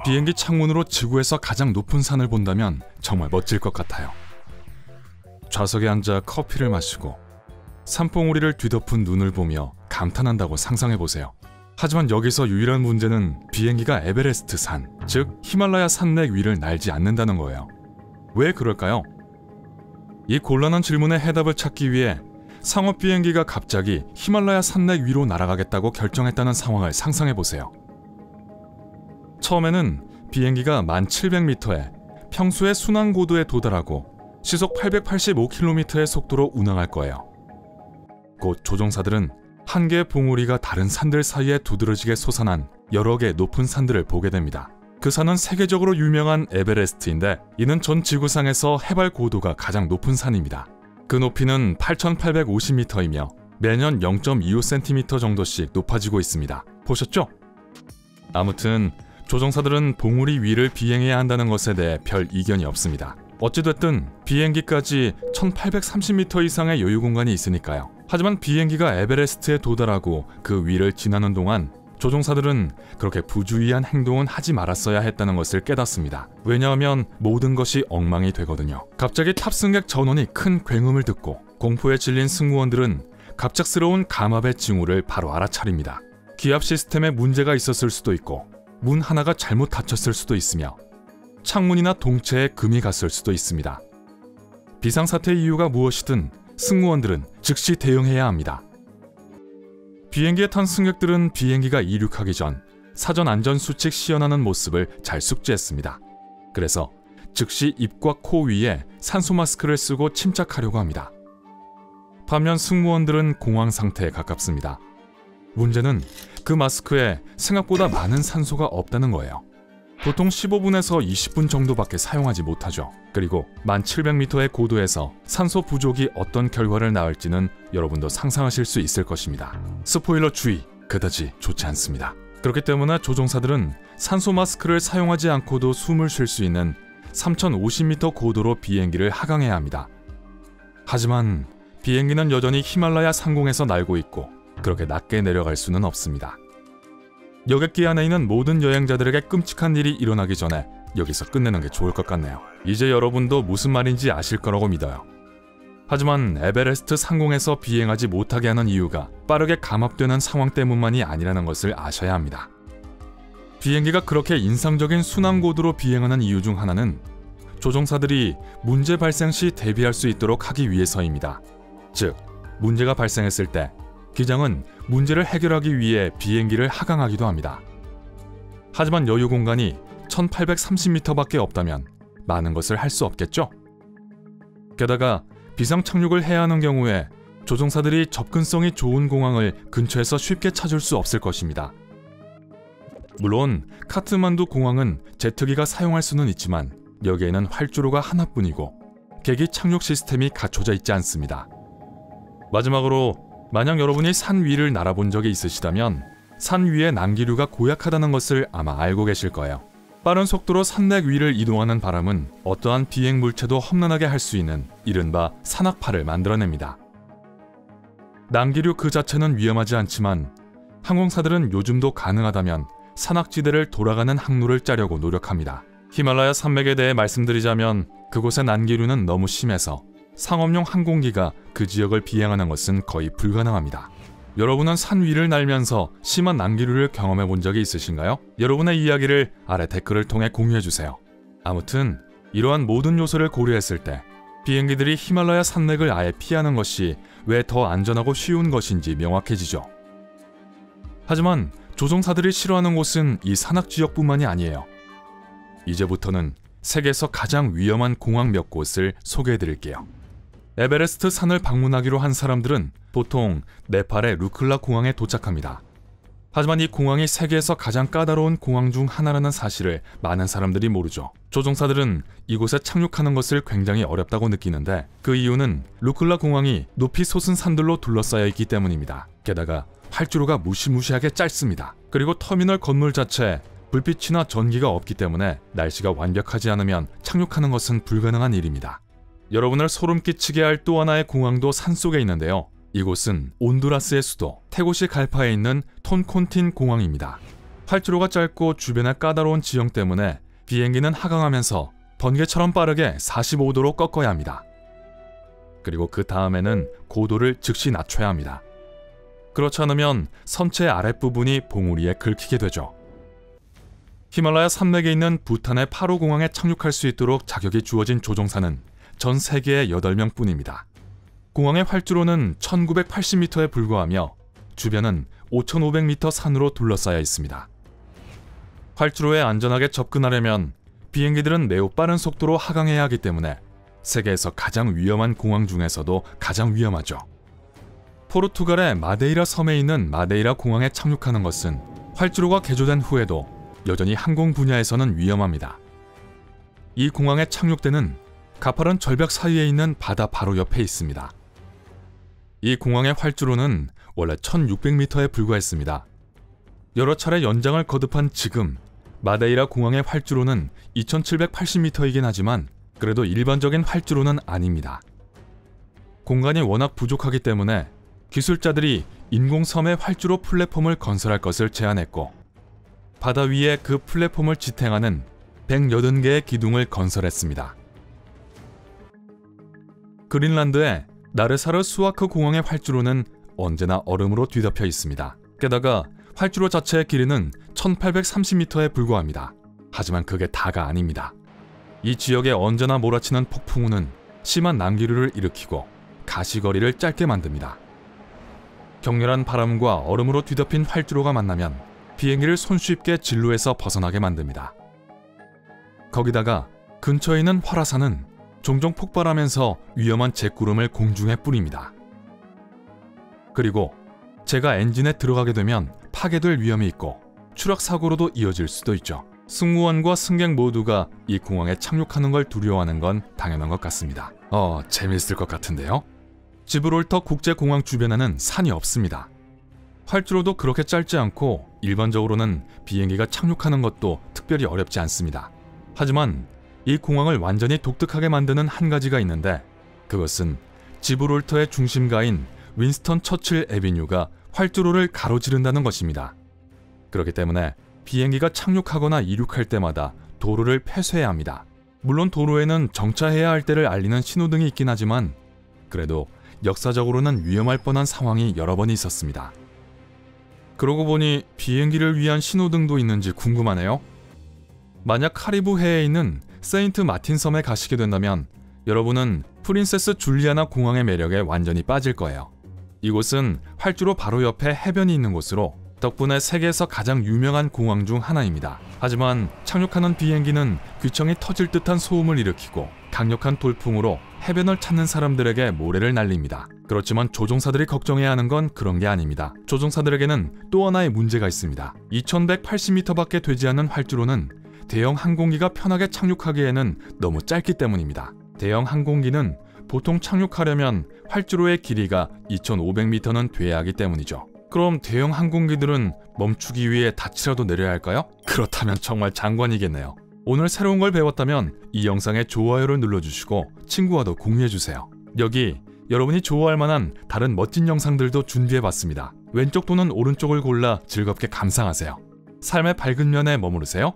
비행기 창문으로 지구에서 가장 높은 산을 본다면 정말 멋질 것 같아요. 좌석에 앉아 커피를 마시고 산봉우리를 뒤덮은 눈을 보며 감탄한다고 상상해보세요. 하지만 여기서 유일한 문제는 비행기가 에베레스트 산, 즉 히말라야 산맥 위를 날지 않는다는 거예요. 왜 그럴까요? 이 곤란한 질문에 해답을 찾기 위해 상업 비행기가 갑자기 히말라야 산맥 위로 날아가겠다고 결정했다는 상황을 상상해보세요. 처음에는 비행기가 1700m에 평소의 순항 고도에 도달하고 시속 885km의 속도로 운항할 거예요. 곧 조종사들은 한 개의 봉우리가 다른 산들 사이에 두드러지게 솟아난 여러 개의 높은 산들을 보게 됩니다. 그 산은 세계적으로 유명한 에베레스트인데 이는 전 지구상에서 해발 고도가 가장 높은 산입니다. 그 높이는 8850m이며 매년 0.25cm 정도씩 높아지고 있습니다. 보셨죠? 아무튼 조종사들은 봉우리 위를 비행해야 한다는 것에 대해 별 이견이 없습니다. 어찌됐든 비행기까지 1830m 이상의 여유 공간이 있으니까요. 하지만 비행기가 에베레스트에 도달하고 그 위를 지나는 동안 조종사들은 그렇게 부주의한 행동은 하지 말았어야 했다는 것을 깨닫습니다. 왜냐하면 모든 것이 엉망이 되거든요. 갑자기 탑승객 전원이 큰 굉음을 듣고 공포에 질린 승무원들은 갑작스러운 감압의 징후를 바로 알아차립니다. 기압 시스템에 문제가 있었을 수도 있고 문 하나가 잘못 닫혔을 수도 있으며 창문이나 동체에 금이 갔을 수도 있습니다. 비상사태의 이유가 무엇이든 승무원들은 즉시 대응해야 합니다. 비행기에 탄 승객들은 비행기가 이륙하기 전 사전 안전수칙 시연하는 모습을 잘 숙지했습니다. 그래서 즉시 입과 코 위에 산소 마스크를 쓰고 침착하려고 합니다. 반면 승무원들은 공황 상태에 가깝습니다. 문제는 그 마스크에 생각보다 많은 산소가 없다는 거예요. 보통 15분에서 20분 정도밖에 사용하지 못하죠. 그리고 1700m의 고도에서 산소 부족이 어떤 결과를 낳을지는 여러분도 상상하실 수 있을 것입니다. 스포일러 주의, 그다지 좋지 않습니다. 그렇기 때문에 조종사들은 산소 마스크를 사용하지 않고도 숨을 쉴 수 있는 3050m 고도로 비행기를 하강해야 합니다. 하지만 비행기는 여전히 히말라야 상공에서 날고 있고 그렇게 낮게 내려갈 수는 없습니다. 여객기 안에 있는 모든 여행자들에게 끔찍한 일이 일어나기 전에 여기서 끝내는 게 좋을 것 같네요. 이제 여러분도 무슨 말인지 아실 거라고 믿어요. 하지만 에베레스트 상공에서 비행하지 못하게 하는 이유가 빠르게 감압되는 상황 때문만이 아니라는 것을 아셔야 합니다. 비행기가 그렇게 인상적인 순항 고도로 비행하는 이유 중 하나는 조종사들이 문제 발생 시 대비할 수 있도록 하기 위해서입니다. 즉, 문제가 발생했을 때 기장은 문제를 해결하기 위해 비행기를 하강하기도 합니다. 하지만 여유 공간이 1830m밖에 없다면 많은 것을 할 수 없겠죠? 게다가 비상 착륙을 해야 하는 경우에 조종사들이 접근성이 좋은 공항을 근처에서 쉽게 찾을 수 없을 것입니다. 물론 카트만두 공항은 제트기가 사용할 수는 있지만 여기에는 활주로가 하나뿐이고 계기 착륙 시스템이 갖춰져 있지 않습니다. 마지막으로 만약 여러분이 산 위를 날아본 적이 있으시다면 산 위의 난기류가 고약하다는 것을 아마 알고 계실 거예요. 빠른 속도로 산맥 위를 이동하는 바람은 어떠한 비행 물체도 험난하게 할 수 있는 이른바 산악파를 만들어냅니다. 난기류 그 자체는 위험하지 않지만 항공사들은 요즘도 가능하다면 산악지대를 돌아가는 항로를 짜려고 노력합니다. 히말라야 산맥에 대해 말씀드리자면 그곳의 난기류는 너무 심해서 상업용 항공기가 그 지역을 비행하는 것은 거의 불가능합니다. 여러분은 산 위를 날면서 심한 난기류를 경험해 본 적이 있으신가요? 여러분의 이야기를 아래 댓글을 통해 공유해주세요. 아무튼 이러한 모든 요소를 고려했을 때 비행기들이 히말라야 산맥을 아예 피하는 것이 왜 더 안전하고 쉬운 것인지 명확해지죠. 하지만 조종사들이 싫어하는 곳은 이 산악지역뿐만이 아니에요. 이제부터는 세계에서 가장 위험한 공항 몇 곳을 소개해드릴게요. 에베레스트 산을 방문하기로 한 사람들은 보통 네팔의 루클라 공항에 도착합니다. 하지만 이 공항이 세계에서 가장 까다로운 공항 중 하나라는 사실을 많은 사람들이 모르죠. 조종사들은 이곳에 착륙하는 것을 굉장히 어렵다고 느끼는데 그 이유는 루클라 공항이 높이 솟은 산들로 둘러싸여 있기 때문입니다. 게다가 활주로가 무시무시하게 짧습니다. 그리고 터미널 건물 자체에 불빛이나 전기가 없기 때문에 날씨가 완벽하지 않으면 착륙하는 것은 불가능한 일입니다. 여러분을 소름 끼치게 할 또 하나의 공항도 산속에 있는데요. 이곳은 온두라스의 수도 테고시갈파에 있는 톤콘틴 공항입니다. 활주로가 짧고 주변의 까다로운 지형 때문에 비행기는 하강하면서 번개처럼 빠르게 45도로 꺾어야 합니다. 그리고 그 다음에는 고도를 즉시 낮춰야 합니다. 그렇지 않으면 선체 아랫부분이 봉우리에 긁히게 되죠. 히말라야 산맥에 있는 부탄의 파로공항에 착륙할 수 있도록 자격이 주어진 조종사는 전 세계에 8명 뿐입니다. 공항의 활주로는 1980m에 불과하며 주변은 5500m 산으로 둘러싸여 있습니다. 활주로에 안전하게 접근하려면 비행기들은 매우 빠른 속도로 하강해야 하기 때문에 세계에서 가장 위험한 공항 중에서도 가장 위험하죠. 포르투갈의 마데이라 섬에 있는 마데이라 공항에 착륙하는 것은 활주로가 개조된 후에도 여전히 항공 분야에서는 위험합니다. 이 공항에 착륙대는 가파른 절벽 사이에 있는 바다 바로 옆에 있습니다. 이 공항의 활주로는 원래 1600m에 불과했습니다. 여러 차례 연장을 거듭한 지금 마데이라 공항의 활주로는 2780m이긴 하지만 그래도 일반적인 활주로는 아닙니다. 공간이 워낙 부족하기 때문에 기술자들이 인공섬에 활주로 플랫폼을 건설할 것을 제안했고 바다 위에 그 플랫폼을 지탱하는 180개의 기둥을 건설했습니다. 그린란드의 나르사르 수아크 공항의 활주로는 언제나 얼음으로 뒤덮여 있습니다. 게다가 활주로 자체의 길이는 1830m에 불과합니다. 하지만 그게 다가 아닙니다. 이 지역에 언제나 몰아치는 폭풍우는 심한 난기류를 일으키고 가시거리를 짧게 만듭니다. 격렬한 바람과 얼음으로 뒤덮인 활주로가 만나면 비행기를 손쉽게 진로에서 벗어나게 만듭니다. 거기다가 근처에 있는 활화산은 종종 폭발하면서 위험한 잿구름을 공중에 뿌립니다. 그리고 제가 엔진에 들어가게 되면 파괴될 위험이 있고 추락 사고로도 이어질 수도 있죠. 승무원과 승객 모두가 이 공항에 착륙하는 걸 두려워하는 건 당연한 것 같습니다. 재밌을 것 같은데요? 지브롤터 국제공항 주변에는 산이 없습니다. 활주로도 그렇게 짧지 않고 일반적으로는 비행기가 착륙하는 것도 특별히 어렵지 않습니다. 하지만 이 공항을 완전히 독특하게 만드는 한 가지가 있는데 그것은 지브롤터의 중심가인 윈스턴 처칠 애비뉴가 활주로를 가로지른다는 것입니다. 그렇기 때문에 비행기가 착륙하거나 이륙할 때마다 도로를 폐쇄해야 합니다. 물론 도로에는 정차해야 할 때를 알리는 신호등이 있긴 하지만 그래도 역사적으로는 위험할 뻔한 상황이 여러 번 있었습니다. 그러고 보니 비행기를 위한 신호등도 있는지 궁금하네요. 만약 카리브해에 있는 세인트 마틴 섬에 가시게 된다면 여러분은 프린세스 줄리아나 공항의 매력에 완전히 빠질 거예요. 이곳은 활주로 바로 옆에 해변이 있는 곳으로 덕분에 세계에서 가장 유명한 공항 중 하나입니다. 하지만 착륙하는 비행기는 귀청이 터질 듯한 소음을 일으키고 강력한 돌풍으로 해변을 찾는 사람들에게 모래를 날립니다. 그렇지만 조종사들이 걱정해야 하는 건 그런 게 아닙니다. 조종사들에게는 또 하나의 문제가 있습니다. 2180m밖에 되지 않는 활주로는 대형 항공기가 편하게 착륙하기에는 너무 짧기 때문입니다. 대형 항공기는 보통 착륙하려면 활주로의 길이가 2500m는 돼야 하기 때문이죠. 그럼 대형 항공기들은 멈추기 위해 닻이라도 내려야 할까요? 그렇다면 정말 장관이겠네요. 오늘 새로운 걸 배웠다면 이 영상에 좋아요를 눌러주시고 친구와도 공유해주세요. 여기 여러분이 좋아할 만한 다른 멋진 영상들도 준비해봤습니다. 왼쪽 또는 오른쪽을 골라 즐겁게 감상하세요. 삶의 밝은 면에 머무르세요.